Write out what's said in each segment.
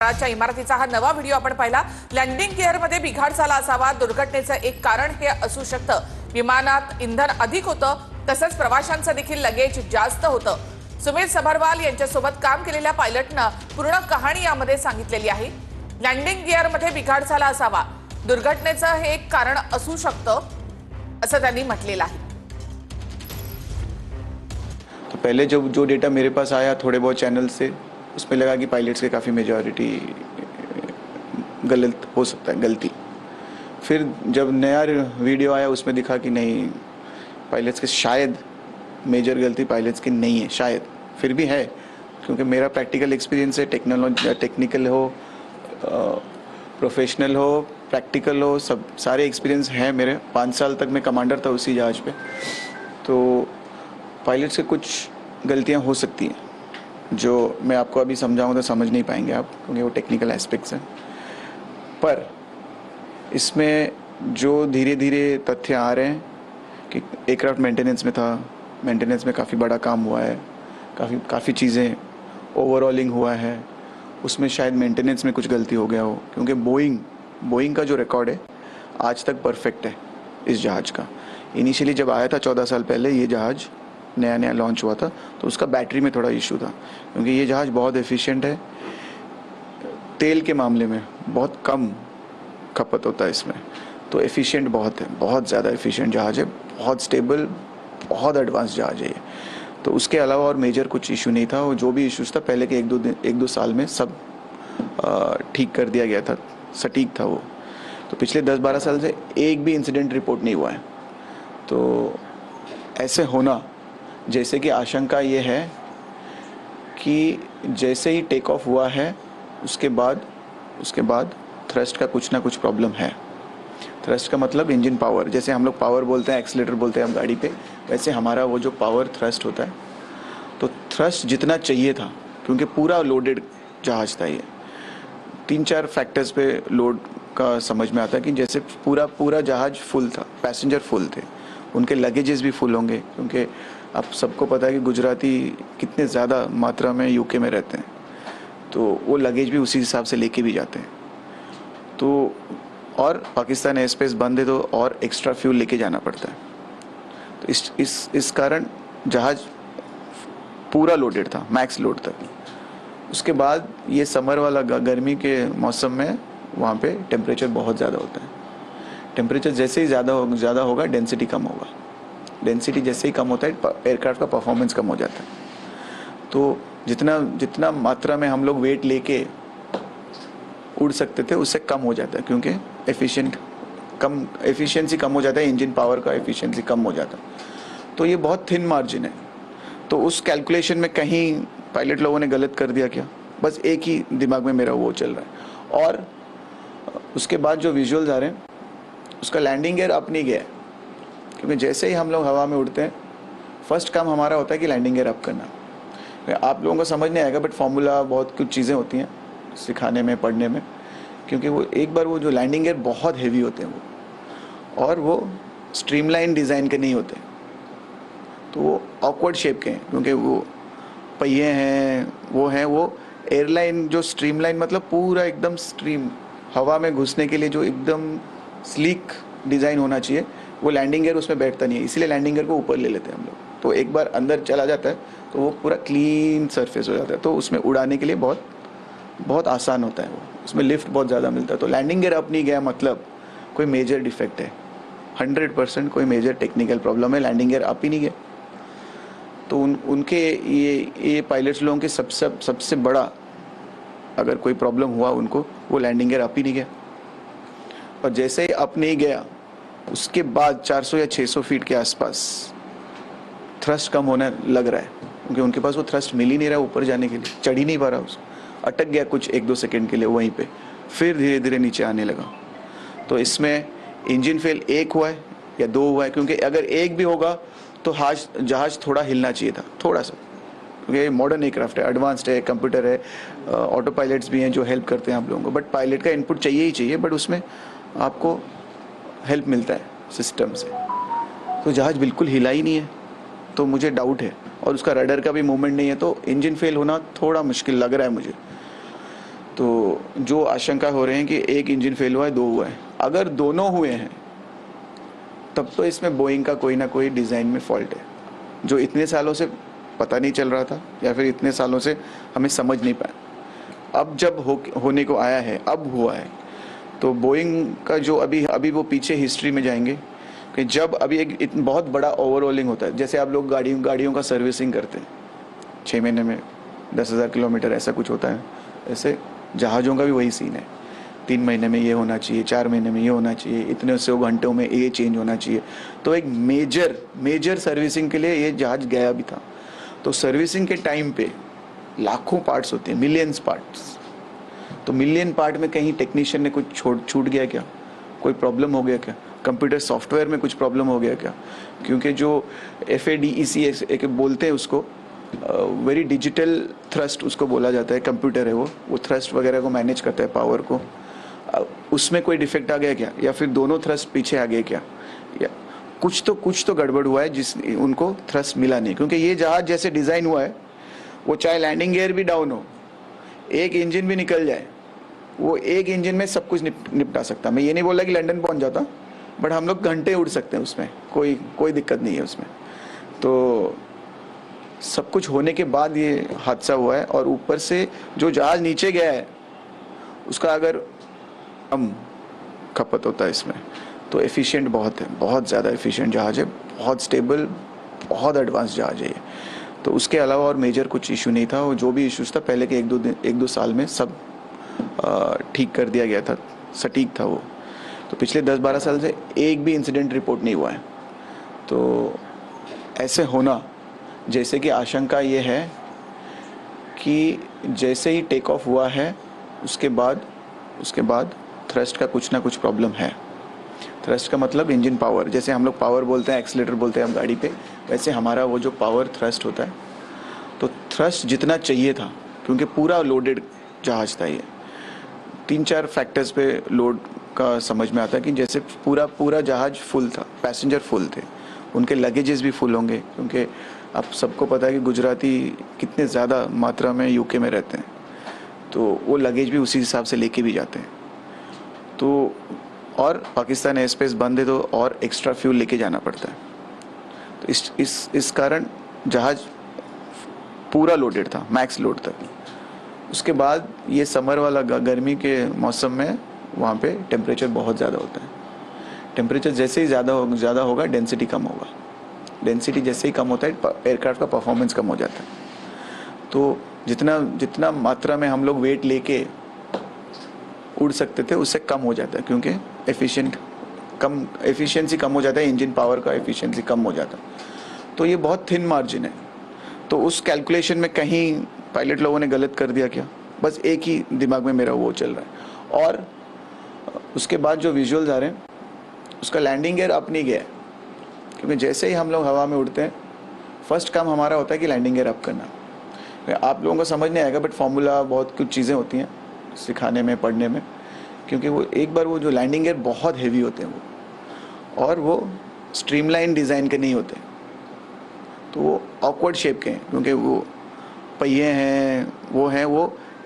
च्या इमारतीचा हा नवा व्हिडिओ आपण पाहिला। लँडिंग गिअरमध्ये बिघाड झाला असावा। दुर्घटनेचं एक कारण हे असू शकतं। विमानात इंधन अधिक होतं, तसंच प्रवाशांचं देखील लगेज जास्त होतं। सुमित सबरवाल यांच्यासोबत काम केलेल्या पायलटनं पूर्ण कहाणी यामध्ये सांगितलेली आहे। लँडिंग गिअरमध्ये बिघाड झाला असावा, दुर्घटनेचं हे एक कारण असू शकतं असं त्यांनी म्हटलेलं आहे। तो पहले जो डेटा मेरे पास आया थोड़े बहुत चैनल से, उसमें लगा कि पायलट्स के काफ़ी मेजॉरिटी गलत हो सकता है, गलती। फिर जब नया वीडियो आया उसमें दिखा कि नहीं, पायलट्स के शायद मेजर गलती पायलट्स की नहीं है, शायद फिर भी है, क्योंकि मेरा प्रैक्टिकल एक्सपीरियंस है। टेक्निकल हो, प्रोफेशनल हो, प्रैक्टिकल हो, सब सारे एक्सपीरियंस हैं मेरे। 5 साल तक मैं कमांडर था उसी जहाज़ पे। तो पायलट से कुछ गलतियां हो सकती हैं जो मैं आपको अभी समझाऊं तो समझ नहीं पाएंगे आप, क्योंकि वो टेक्निकल एस्पेक्ट्स हैं। पर इसमें जो धीरे धीरे तथ्य आ रहे हैं कि एयरक्राफ्ट मेंटेनेंस में था, मेंटेनेंस में काफ़ी बड़ा काम हुआ है, काफ़ी चीज़ें ओवरऑलिंग हुआ है, उसमें शायद मेंटेनेंस में कुछ गलती हो गया हो। क्योंकि बोइंग का जो रिकॉर्ड है आज तक परफेक्ट है इस जहाज़ का। इनिशियली जब आया था 14 साल पहले, ये जहाज़ नया लॉन्च हुआ था, तो उसका बैटरी में थोड़ा इशू था, क्योंकि ये जहाज़ बहुत एफिशिएंट है। तेल के मामले में बहुत कम खपत होता है इसमें, तो एफिशिएंट बहुत है, बहुत ज़्यादा एफिशिएंट जहाज़ है, बहुत स्टेबल, बहुत एडवांस जहाज़ है ये। तो उसके अलावा और मेजर कुछ इशू नहीं था, और जो भी इशूज़ था पहले के एक दो साल में सब ठीक कर दिया गया था, सटीक था वो। तो पिछले 10-12 साल से एक भी इंसिडेंट रिपोर्ट नहीं हुआ है। तो ऐसे होना, जैसे कि आशंका ये है कि जैसे ही टेक ऑफ हुआ है उसके बाद थ्रस्ट का कुछ ना कुछ प्रॉब्लम है। थ्रस्ट का मतलब इंजन पावर, जैसे हम लोग पावर बोलते हैं, एक्सीलरेटर बोलते हैं हम गाड़ी पे, वैसे हमारा वो जो पावर थ्रस्ट होता है, तो थ्रस्ट जितना चाहिए था, क्योंकि पूरा लोडेड जहाज था ये, 3-4 फैक्टर्स पे लोड का समझ में आता है कि जैसे पूरा जहाज फुल था, पैसेंजर फुल थे, उनके लगेजेस भी फुल होंगे, क्योंकि आप सबको पता है कि गुजराती कितने ज़्यादा मात्रा में यूके में रहते हैं, तो वो लगेज भी उसी हिसाब से लेके भी जाते हैं। तो और पाकिस्तान एयर स्पेस बंद है, तो और एक्स्ट्रा फ्यूल लेके जाना पड़ता है। तो इस कारण जहाज़ पूरा लोडेड था, मैक्स लोड तक। उसके बाद ये समर वाला गर्मी के मौसम में वहाँ पे टेम्परेचर बहुत ज़्यादा होता है। टेम्परेचर जैसे ही ज़्यादा होगा, डेंसिटी कम होगा। डेंसिटी जैसे ही कम होता है, एयरक्राफ्ट का परफॉर्मेंस कम हो जाता है। तो जितना मात्रा में हम लोग वेट लेके उड़ सकते थे, उससे कम हो जाता है, क्योंकि एफिशिएंसी कम हो जाता है, इंजन पावर का एफिशिएंसी कम हो जाता है। तो ये बहुत थिन मार्जिन है। तो उस कैलकुलेशन में कहीं पायलट लोगों ने गलत कर दिया क्या, बस एक ही दिमाग में मेरा वो चल रहा है। और उसके बाद जो विजुअल्स आ रहे हैं, उसका लैंडिंग गियर अप नहीं गया है, क्योंकि जैसे ही हम लोग हवा में उड़ते हैं, फर्स्ट काम हमारा होता है कि लैंडिंग गियर अप करना। आप लोगों को समझ नहीं आएगा, बट फॉर्मूला बहुत कुछ चीज़ें होती हैं सिखाने में, पढ़ने में, क्योंकि वो एक बार वो जो लैंडिंग गियर बहुत हेवी होते हैं वो, और वो स्ट्रीमलाइन डिज़ाइन के नहीं होते, तो वो ऑकवर्ड शेप के हैं, क्योंकि वो पहिए हैं, वो एयरलाइन जो स्ट्रीमलाइन मतलब पूरा एकदम स्ट्रीम हवा में घुसने के लिए जो एकदम स्लीक डिज़ाइन होना चाहिए, वो लैंडिंग गियर उसमें बैठता नहीं है, इसलिए लैंडिंग गियर को ऊपर ले लेते हैं हम लोग। तो एक बार अंदर चला जाता है तो वो पूरा क्लीन सरफेस हो जाता है, तो उसमें उड़ाने के लिए बहुत आसान होता है, वो उसमें लिफ्ट बहुत ज़्यादा मिलता है। तो लैंडिंग गियर अप नहीं गया मतलब कोई मेजर डिफेक्ट है, 100% कोई मेजर टेक्निकल प्रॉब्लम है, लैंडिंग गियर अप ही नहीं गया। तो उनके ये पायलट्स लोगों के सबसे बड़ा अगर कोई प्रॉब्लम हुआ उनको, वो लैंडिंग गियर अप ही नहीं गया। और जैसे ही अप नहीं गया, उसके बाद 400 या 600 फीट के आसपास थ्रस्ट कम होने लग रहा है, क्योंकि उनके पास वो थ्रस्ट मिल ही नहीं रहा ऊपर जाने के लिए, चढ़ ही नहीं पा रहा, उसको अटक गया कुछ 1-2 सेकंड के लिए वहीं पे, फिर धीरे धीरे नीचे आने लगा। तो इसमें इंजन फेल 1 हुआ है या 2 हुआ है, क्योंकि अगर 1 भी होगा तो जहाज थोड़ा हिलना चाहिए था, थोड़ा सा, क्योंकि मॉडर्न एयरक्राफ्ट है, एडवांस्ड है, कंप्यूटर है, ऑटो पायलट्स भी हैं जो हेल्प करते हैं आप लोगों को, बट पायलट का इनपुट चाहिए ही चाहिए, बट उसमें आपको हेल्प मिलता है सिस्टम से। तो जहाज बिल्कुल हिला ही नहीं है, तो मुझे डाउट है, और उसका रडर का भी मूवमेंट नहीं है, तो इंजन फेल होना थोड़ा मुश्किल लग रहा है मुझे। तो जो आशंका हो रहे हैं कि एक इंजन फेल हुआ है, दो हुआ है, अगर दोनों हुए हैं तब तो इसमें बोइंग का कोई ना कोई डिज़ाइन में फॉल्ट है, जो इतने सालों से पता नहीं चल रहा था या फिर इतने सालों से हमें समझ नहीं पाया। अब जब होने को आया है, अब हुआ है, तो बोइंग का जो अभी वो पीछे हिस्ट्री में जाएंगे कि जब अभी एक बहुत बड़ा ओवरऑलिंग होता है, जैसे आप लोग गाड़ियों का सर्विसिंग करते हैं 6 महीने में 10,000 किलोमीटर ऐसा कुछ होता है, ऐसे जहाज़ों का भी वही सीन है। 3 महीने में ये होना चाहिए, 4 महीने में ये होना चाहिए, इतने से घंटों में ये चेंज होना चाहिए। तो एक मेजर सर्विसिंग के लिए ये जहाज गया भी था। तो सर्विसिंग के टाइम पे लाखों पार्ट्स होते हैं, मिलियंस पार्ट्स। तो मिलियन पार्ट में कहीं टेक्नीशियन ने कुछ छूट गया क्या, कोई प्रॉब्लम हो गया क्या, कंप्यूटर सॉफ्टवेयर में कुछ प्रॉब्लम हो गया क्या? क्योंकि जो FADEC एक बोलते हैं उसको, वेरी डिजिटल थ्रस्ट उसको बोला जाता है, कंप्यूटर है वो थ्रस्ट वगैरह को मैनेज करता है, पावर को। उसमें कोई डिफेक्ट आ गया क्या, या फिर दोनों थ्रस्ट पीछे आ गए क्या, या कुछ तो गड़बड़ हुआ है जिस उनको थ्रस्ट मिला नहीं। क्योंकि ये जहाज जैसे डिज़ाइन हुआ है, वो चाहे लैंडिंग गियर भी डाउन हो, एक इंजन भी निकल जाए, वो एक इंजन में सब कुछ निपटा सकता। मैं ये नहीं बोल रहा कि लंदन पहुंच जाता, बट हम लोग घंटे उड़ सकते हैं उसमें, कोई दिक्कत नहीं है उसमें। तो सब कुछ होने के बाद ये हादसा हुआ है। और ऊपर से जो जहाज नीचे गया है उसका अगर कम खपत होता है इसमें, तो एफिशिएंट बहुत है, बहुत ज़्यादा एफिशिएंट जहाज है, बहुत स्टेबल, बहुत एडवांस जहाज है ये। तो उसके अलावा और मेजर कुछ इशू नहीं था। और जो भी इश्यूज था पहले के एक दो साल में सब ठीक कर दिया गया था, सटीक था वो। तो पिछले 10-12 साल से एक भी इंसिडेंट रिपोर्ट नहीं हुआ है। तो ऐसे होना, जैसे कि आशंका ये है कि जैसे ही टेक ऑफ हुआ है उसके बाद थ्रस्ट का कुछ ना कुछ प्रॉब्लम है। थ्रस्ट का मतलब इंजन पावर, जैसे हम लोग पावर बोलते हैं, एक्सीलरेटर बोलते हैं हम गाड़ी पे, वैसे हमारा वो जो पावर थ्रस्ट होता है, तो थ्रस्ट जितना चाहिए था, क्योंकि पूरा लोडेड जहाज था ये, 3-4 फैक्टर्स पे लोड का समझ में आता है कि जैसे पूरा जहाज फुल था, पैसेंजर फुल थे, उनके लगेजेस भी फुल होंगे, क्योंकि आप सबको पता है कि गुजराती कितने ज़्यादा मात्रा में यूके में रहते हैं, तो वो लगेज भी उसी हिसाब से लेके भी जाते हैं। तो और पाकिस्तान एयर स्पेस बंद है, तो और एक्स्ट्रा फ्यूल लेके जाना पड़ता है। तो इस कारण जहाज पूरा लोडेड था, मैक्स लोड तक। उसके बाद ये समर वाला गर्मी के मौसम में वहाँ पे टेम्परेचर बहुत ज़्यादा होता है। टेम्परेचर जैसे ही ज़्यादा होगा, डेंसिटी कम होगा। डेंसिटी जैसे ही कम होता है, एयरक्राफ्ट का परफॉर्मेंस कम हो जाता है। तो जितना मात्रा में हम लोग वेट लेके उड़ सकते थे उससे कम हो जाता है, क्योंकि एफिशिएंसी कम हो जाता है, इंजन पावर का एफिशिएंसी कम हो जाता है। तो ये बहुत थिन मार्जिन है। तो उस कैलकुलेशन में कहीं पायलट लोगों ने गलत कर दिया क्या, बस एक ही दिमाग में मेरा वो चल रहा है। और उसके बाद जो विजुअल्स आ रहे हैं, उसका लैंडिंग गियर अप नहीं गया है, क्योंकि जैसे ही हम लोग हवा में उड़ते हैं, फर्स्ट काम हमारा होता है कि लैंडिंग गियर अप करना। आप लोगों को समझ नहीं आएगा, बट फॉर्मूला बहुत कुछ चीज़ें होती हैं सिखाने में, पढ़ने में, क्योंकि वो एक बार वो जो लैंडिंग गियर बहुत हेवी होते हैं वो, और वो स्ट्रीमलाइन डिज़ाइन के नहीं होते, तो वो ऑकवर्ड शेप के हैं, क्योंकि वो पहिए हैं, वो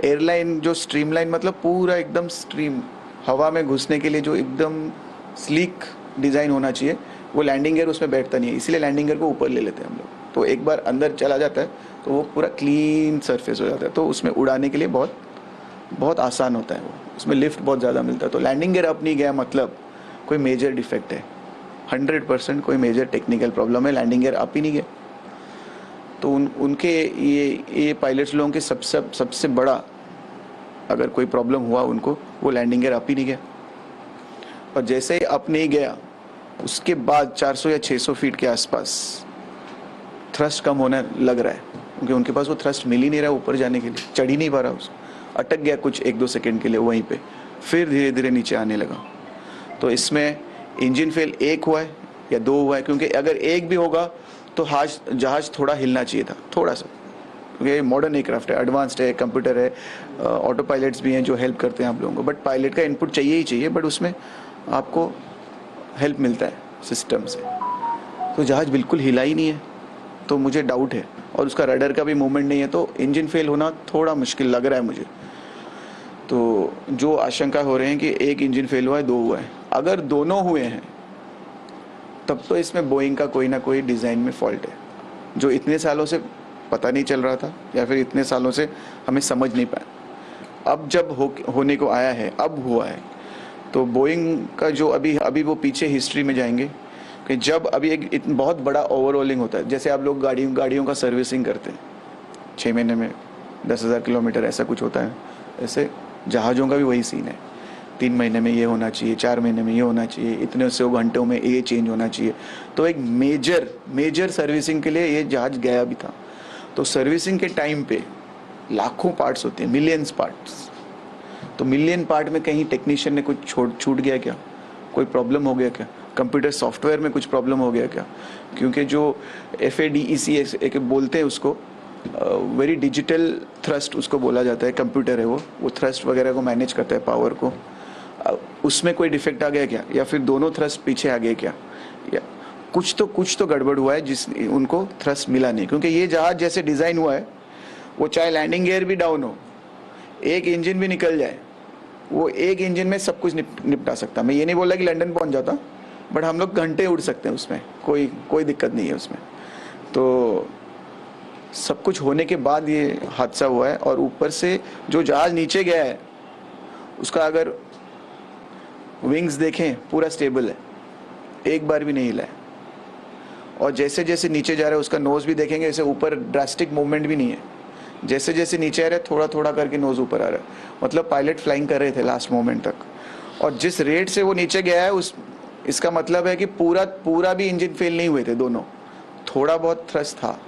एयरलाइन जो स्ट्रीमलाइन मतलब पूरा एकदम स्ट्रीम हवा में घुसने के लिए जो एकदम स्लीक डिज़ाइन होना चाहिए, वो लैंडिंग गियर उसमें बैठता नहीं है, इसलिए लैंडिंग गियर को ऊपर ले लेते हैं हम लोग। तो एक बार अंदर चला जाता है तो वो पूरा क्लीन सरफेस हो जाता है, तो उसमें उड़ाने के लिए बहुत आसान होता है वो, उसमें लिफ्ट बहुत ज़्यादा मिलता है। तो लैंडिंग गियर अप नहीं गया मतलब कोई मेजर डिफेक्ट है, 100% कोई मेजर टेक्निकल प्रॉब्लम है, लैंडिंग गियर अप ही नहीं गया। तो उनके ये पायलट्स लोगों के सबसे बड़ा अगर कोई प्रॉब्लम हुआ उनको, वो लैंडिंग गियर अप ही नहीं गया। और जैसे ही अप नहीं गया, उसके बाद 400 या 600 फीट के आसपास थ्रस्ट कम होने लग रहा है, क्योंकि उनके पास वो थ्रस्ट मिल ही नहीं रहा ऊपर जाने के लिए, चढ़ ही नहीं पा रहा, उसको अटक गया कुछ 1-2 सेकेंड के लिए वहीं पे, फिर धीरे धीरे नीचे आने लगा। तो इसमें इंजन फेल एक हुआ है या 2 हुआ है, क्योंकि अगर एक भी होगा तो जहाज थोड़ा हिलना चाहिए था, थोड़ा सा, क्योंकि मॉडर्न एयरक्राफ्ट है, एडवांस्ड है, कंप्यूटर है, ऑटो पायलट्स भी हैं जो हेल्प करते हैं आप लोगों को, बट पायलट का इनपुट चाहिए ही चाहिए, बट उसमें आपको हेल्प मिलता है सिस्टम से। तो जहाज बिल्कुल हिला ही नहीं है, तो मुझे डाउट है, और उसका रडर का भी मूवमेंट नहीं है, तो इंजन फेल होना थोड़ा मुश्किल लग रहा है मुझे। तो जो आशंका हो रहे हैं कि एक इंजन फेल हुआ है, दो हुआ है, अगर दोनों हुए हैं तब तो इसमें बोइंग का कोई ना कोई डिज़ाइन में फॉल्ट है, जो इतने सालों से पता नहीं चल रहा था या फिर इतने सालों से हमें समझ नहीं पाया। अब जब होने को आया है, अब हुआ है, तो बोइंग का जो अभी वो पीछे हिस्ट्री में जाएंगे कि जब अभी एक बहुत बड़ा ओवरऑलिंग होता है, जैसे आप लोग गाड़ियों का सर्विसिंग करते हैं 6 महीने में 10,000 किलोमीटर ऐसा कुछ होता है, ऐसे जहाज़ों का भी वही सीन है। 3 महीने में ये होना चाहिए, 4 महीने में ये होना चाहिए, इतने से घंटों में ये चेंज होना चाहिए। तो एक मेजर सर्विसिंग के लिए ये जहाज गया भी था। तो सर्विसिंग के टाइम पे लाखों पार्ट्स होते हैं, मिलियंस पार्ट्स। तो मिलियन पार्ट में कहीं टेक्नीशियन ने कुछ छूट गया क्या, कोई प्रॉब्लम हो गया क्या, कंप्यूटर सॉफ्टवेयर में कुछ प्रॉब्लम हो गया क्या? क्योंकि जो FADEC एक बोलते हैं उसको, वेरी डिजिटल थ्रस्ट उसको बोला जाता है, कंप्यूटर है वो थ्रस्ट वगैरह को मैनेज करता है, पावर को। उसमें कोई डिफेक्ट आ गया क्या, या फिर दोनों थ्रस्ट पीछे आ गए क्या, या कुछ तो गड़बड़ हुआ है जिस उनको थ्रस्ट मिला नहीं। क्योंकि ये जहाज जैसे डिज़ाइन हुआ है, वो चाहे लैंडिंग गियर भी डाउन हो, एक इंजन भी निकल जाए, वो एक इंजन में सब कुछ निपटा सकता। मैं ये नहीं बोल रहा कि लंदन पहुंच जाता, बट हम लोग घंटे उड़ सकते हैं उसमें, कोई दिक्कत नहीं है उसमें। तो सब कुछ होने के बाद ये हादसा हुआ है। और ऊपर से जो जहाज नीचे गया है उसका अगर विंग्स देखें पूरा स्टेबल है, एक बार भी नहीं हिला है। और जैसे जैसे नीचे जा रहा है उसका नोज भी देखेंगे, ऐसे ऊपर ड्रास्टिक मूवमेंट भी नहीं है, जैसे जैसे नीचे आ रहा है थोड़ा थोड़ा करके नोज ऊपर आ रहा है। मतलब पायलट फ्लाइंग कर रहे थे लास्ट मोमेंट तक। और जिस रेट से वो नीचे गया है इसका मतलब है कि पूरा भी इंजन फेल नहीं हुए थे दोनों, थोड़ा बहुत थ्रस्ट था।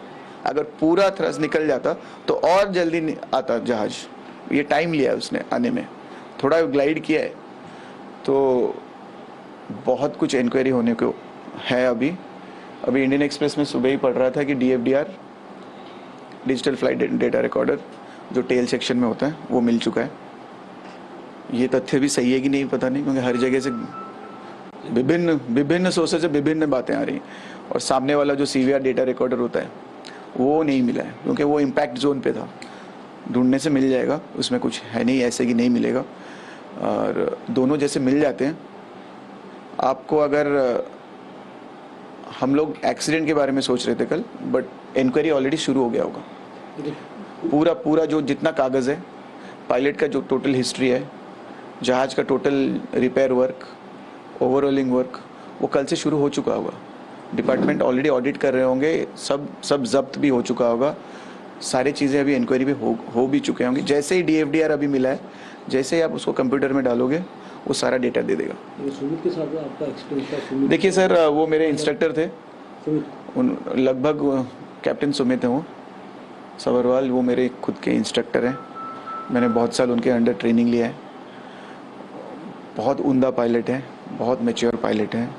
अगर पूरा थ्रस्ट निकल जाता तो और जल्दी आता जहाज। ये टाइम लिया है उसने आने में, थोड़ा ग्लाइड किया है। तो बहुत कुछ इंक्वायरी होने को है। अभी इंडियन एक्सप्रेस में सुबह ही पढ़ रहा था कि DFDR, digital flight data recorder, जो टेल सेक्शन में होता है, वो मिल चुका है। ये तथ्य भी सही है कि नहीं पता नहीं, क्योंकि हर जगह से विभिन्न सोर्सेज से विभिन्न बातें आ रही हैं। और सामने वाला जो CVR डेटा रिकॉर्डर होता है वो नहीं मिला है, क्योंकि वो इम्पैक्ट जोन पे था। ढूंढने से मिल जाएगा, उसमें कुछ है नहीं ऐसे कि नहीं मिलेगा। और दोनों जैसे मिल जाते हैं आपको। अगर हम लोग एक्सीडेंट के बारे में सोच रहे थे कल, बट इंक्वायरी ऑलरेडी शुरू हो गया होगा। पूरा जो जितना कागज़ है, पायलट का जो टोटल हिस्ट्री है, जहाज का total repair work, overhauling work, वो कल से शुरू हो चुका होगा। डिपार्टमेंट ऑलरेडी ऑडिट कर रहे होंगे, सब जब्त भी हो चुका होगा। सारी चीज़ें अभी इंक्वायरी भी हो भी चुके होंगे। जैसे ही DFDR अभी मिला है, जैसे ही आप उसको कंप्यूटर में डालोगे वो सारा डेटा दे देगा। सुमित के साथ आपका एक्सपीरियंस? देखिए सर, वो मेरे इंस्ट्रक्टर थे, लगभग कैप्टन सुमित हैं वो सबरवाल, वो मेरे खुद के इंस्ट्रक्टर हैं। मैंने बहुत साल उनके अंडर ट्रेनिंग लिया है। बहुत उम्दा पायलट हैं, बहुत मैच्योर पायलट हैं।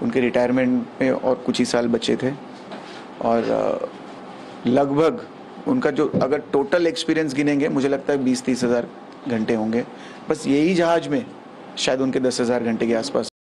उनके रिटायरमेंट में और कुछ ही साल बचे थे। और लगभग उनका जो अगर टोटल एक्सपीरियंस गिनेंगे, मुझे लगता है 20-30 हज़ार घंटे होंगे बस यही जहाज में। शायद उनके 10,000 घंटे के आसपास